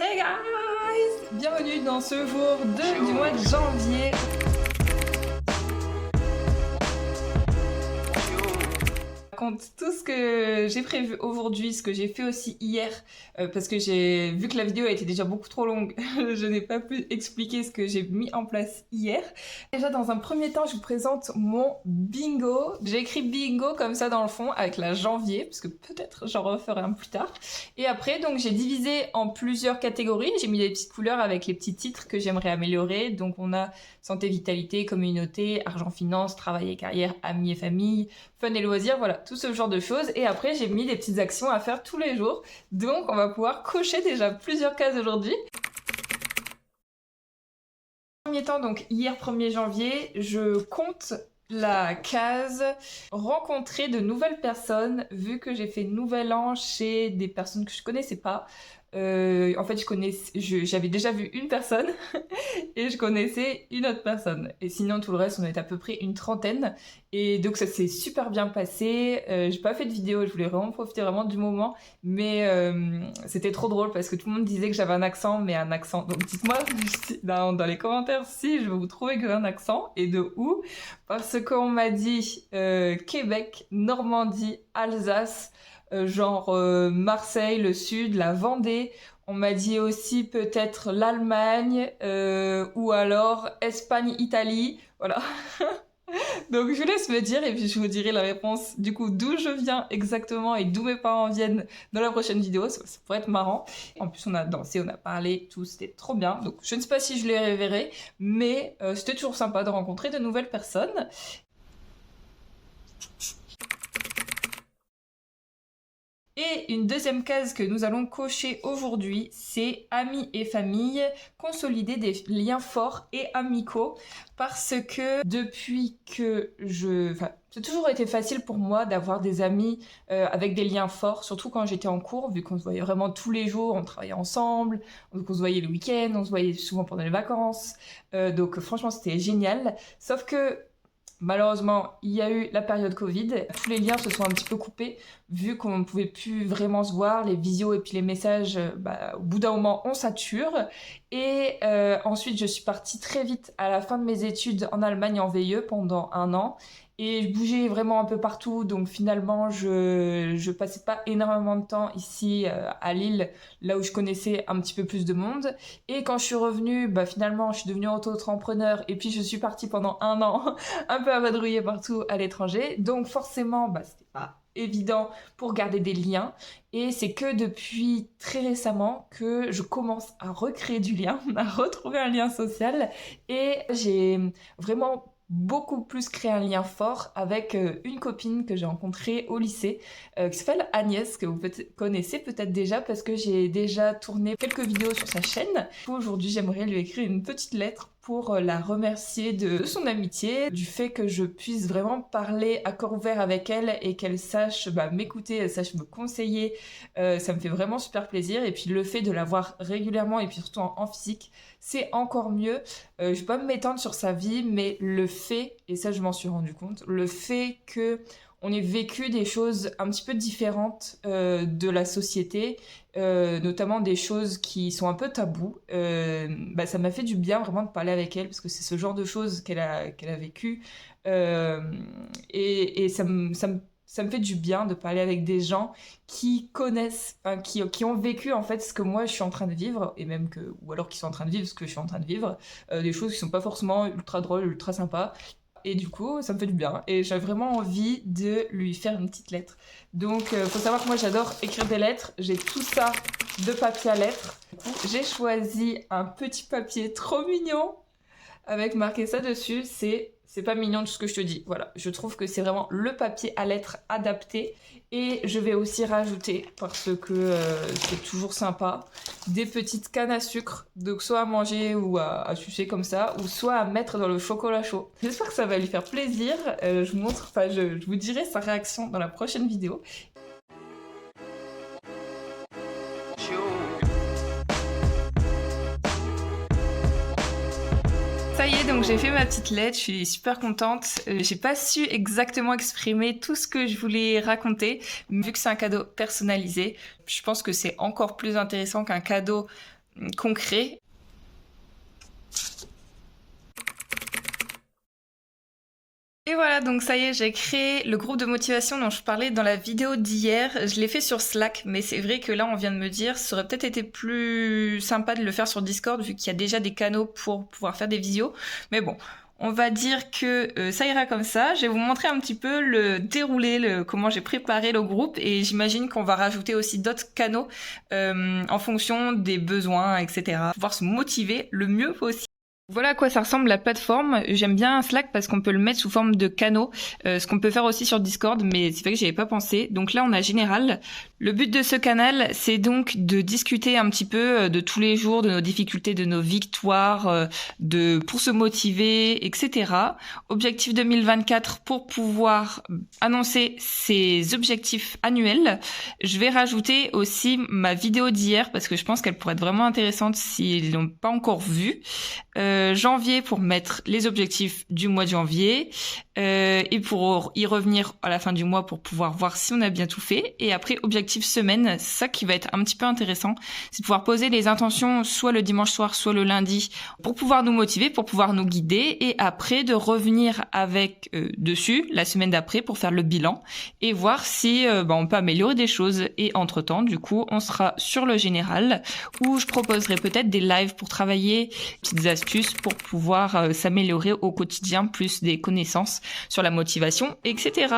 Hey guys! Bienvenue dans ce jour 2 du mois de janvier. Raconte tout ce que j'ai prévu aujourd'hui, ce que j'ai fait aussi hier, parce que j'ai vu que la vidéo a été déjà beaucoup trop longue, je n'ai pas pu expliquer ce que j'ai mis en place hier. Déjà dans un premier temps, je vous présente mon bingo. J'ai écrit bingo comme ça dans le fond avec la janvier, parce que peut-être j'en referai un plus tard. Et après, donc j'ai divisé en plusieurs catégories, j'ai mis des petites couleurs avec les petits titres que j'aimerais améliorer. Donc on a santé, vitalité, communauté, argent, finance, travail et carrière, amis et famille, fun et loisirs, voilà, tout ce genre de choses. Et après, j'ai mis des petites actions à faire tous les jours. Donc, on va pouvoir cocher déjà plusieurs cases aujourd'hui. En premier temps, donc hier 1er janvier, je compte la case rencontrer de nouvelles personnes, vu que j'ai fait nouvel an chez des personnes que je connaissais pas. En fait, j'avais déjà vu une personne et je connaissais une autre personne. Et sinon, tout le reste, on est à peu près une trentaine. Et donc, ça s'est super bien passé. J'ai pas fait de vidéo, je voulais vraiment profiter vraiment du moment. Mais c'était trop drôle parce que tout le monde disait que j'avais un accent, mais un accent. Donc, dites-moi dans les commentaires si je vous trouvez que j'ai un accent et de où. Parce qu'on m'a dit Québec, Normandie, Alsace. Marseille, le sud, la Vendée. On m'a dit aussi peut-être l'Allemagne ou alors Espagne, Italie. Voilà. Donc je vous laisse me dire et puis je vous dirai la réponse du coup d'où je viens exactement et d'où mes parents viennent dans la prochaine vidéo. Ça pourrait être marrant. En plus on a dansé, on a parlé, tout, c'était trop bien. Donc je ne sais pas si je les reverrai, mais c'était toujours sympa de rencontrer de nouvelles personnes. Et une deuxième case que nous allons cocher aujourd'hui, c'est amis et famille, consolider des liens forts et amicaux, parce que depuis que c'est toujours été facile pour moi d'avoir des amis avec des liens forts, surtout quand j'étais en cours, vu qu'on se voyait vraiment tous les jours, on travaillait ensemble, donc on se voyait le week-end, on se voyait souvent pendant les vacances, donc franchement c'était génial, sauf que malheureusement, il y a eu la période Covid. Tous les liens se sont un petit peu coupés, vu qu'on ne pouvait plus vraiment se voir, les visios et puis les messages, au bout d'un moment, on sature. Et ensuite, je suis partie très vite à la fin de mes études en Allemagne en VIE pendant 1 an. Et je bougeais vraiment un peu partout, donc finalement, je passais pas énormément de temps ici à Lille, là où je connaissais un petit peu plus de monde. Et quand je suis revenue, finalement, je suis devenue auto-entrepreneur et puis je suis partie pendant 1 an un peu à vadrouiller partout à l'étranger. Donc forcément, c'était pas évident pour garder des liens. Et c'est que depuis très récemment que je commence à recréer du lien, à retrouver un lien social. Et j'ai vraiment beaucoup plus créé un lien fort avec une copine que j'ai rencontrée au lycée qui s'appelle Agnès, que vous connaissez peut-être déjà parce que j'ai déjà tourné quelques vidéos sur sa chaîne. Aujourd'hui, j'aimerais lui écrire une petite lettre pour la remercier de son amitié, du fait que je puisse vraiment parler à corps ouvert avec elle et qu'elle sache m'écouter, elle sache me conseiller. Ça me fait vraiment super plaisir. Et puis le fait de la voir régulièrement et puis surtout en physique, c'est encore mieux. Je vais pas m'étendre sur sa vie, mais le fait, et ça je m'en suis rendu compte, le fait que on ait vécu des choses un petit peu différentes de la société, notamment des choses qui sont un peu tabous. Ça m'a fait du bien vraiment de parler avec elle, parce que c'est ce genre de choses qu'elle a vécu. Et ça me fait du bien de parler avec des gens qui connaissent, qui ont vécu en fait ce que moi je suis en train de vivre, et même ou alors qui sont en train de vivre ce que je suis en train de vivre, des choses qui sont pas forcément ultra drôles, ultra sympas. Et du coup, ça me fait du bien. Et j'ai vraiment envie de lui faire une petite lettre. Donc, faut savoir que moi, j'adore écrire des lettres. J'ai tout ça de papier à lettres. J'ai choisi un petit papier trop mignon avec marqué ça dessus. C'est pas mignon tout ce que je te dis. Voilà, je trouve que c'est vraiment le papier à lettres adapté. Et je vais aussi rajouter, parce que c'est toujours sympa, des petites cannes à sucre. Donc soit à manger ou à sucer comme ça, ou soit à mettre dans le chocolat chaud. J'espère que ça va lui faire plaisir. Je vous dirai sa réaction dans la prochaine vidéo. Ça y est, donc j'ai fait ma petite lettre, je suis super contente. J'ai pas su exactement exprimer tout ce que je voulais raconter, mais vu que c'est un cadeau personnalisé, je pense que c'est encore plus intéressant qu'un cadeau concret. Et voilà, donc ça y est, j'ai créé le groupe de motivation dont je parlais dans la vidéo d'hier. Je l'ai fait sur Slack, mais c'est vrai que là, on vient de me dire, ça aurait peut-être été plus sympa de le faire sur Discord, vu qu'il y a déjà des canaux pour pouvoir faire des visios. Mais bon, on va dire que ça ira comme ça. Je vais vous montrer un petit peu le déroulé, comment j'ai préparé le groupe, et j'imagine qu'on va rajouter aussi d'autres canaux en fonction des besoins, etc. Pour pouvoir se motiver le mieux possible. Voilà à quoi ça ressemble la plateforme. J'aime bien Slack parce qu'on peut le mettre sous forme de canaux, ce qu'on peut faire aussi sur Discord, mais c'est vrai que j'y avais pas pensé. Donc là, on a général. Le but de ce canal, c'est donc de discuter un petit peu de tous les jours, de nos difficultés, de nos victoires, pour se motiver, etc. Objectif 2024 pour pouvoir annoncer ses objectifs annuels. Je vais rajouter aussi ma vidéo d'hier parce que je pense qu'elle pourrait être vraiment intéressante s'ils l'ont pas encore vue. Janvier pour mettre les objectifs du mois de janvier et pour y revenir à la fin du mois pour pouvoir voir si on a bien tout fait. Et après, objectif semaine, c'est ça qui va être un petit peu intéressant, c'est de pouvoir poser les intentions soit le dimanche soir, soit le lundi pour pouvoir nous motiver, pour pouvoir nous guider, et après de revenir avec dessus la semaine d'après pour faire le bilan et voir si on peut améliorer des choses. Et entre-temps, du coup, on sera sur le général où je proposerai peut-être des lives pour travailler, petites astuces pour pouvoir s'améliorer au quotidien, plus des connaissances sur la motivation, etc.